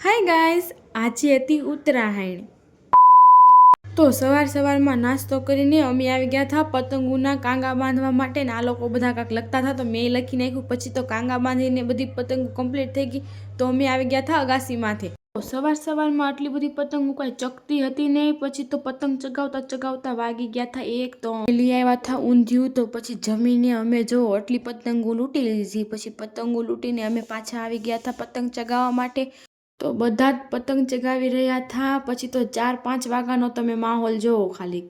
Hi guys, આજે હતી ઉત્તરાયણ. તો સવારમાં નાસ્તો કરીને અમે આવી ગયા હતા પતંગોના કાંગા બાંધવા માટે ને આ લોકો બધા કાંક લખતા હતા તો મેં લખી નાખ્યું. પછી તો કાંગા બાંધીને બધી પતંગો કમ્પ્લીટ થઈ ગઈ તો અમે આવી ગયા હતા અગાસીમાંથી. સવારમાં આટલી બધી પતંગો કાંઈ ચકતી હતી નહીં. પછી તો પતંગ ચગાવતા વાગી ગયા હતા એક. તો લઈ આવ્યા હતા ઊંધિયું. તો પછી જમીને અમે જો આટલી પતંગો લૂંટી લીધી. પછી પતંગો લૂંટીને અમે પાછા આવી ગયા હતા પતંગ ચગાવવા માટે. તો બધા જ પતંગ ચગાવી રહ્યા હતા. પછી તો 4-5 વાગ્યાનો તમે માહોલ જોવો ખાલી.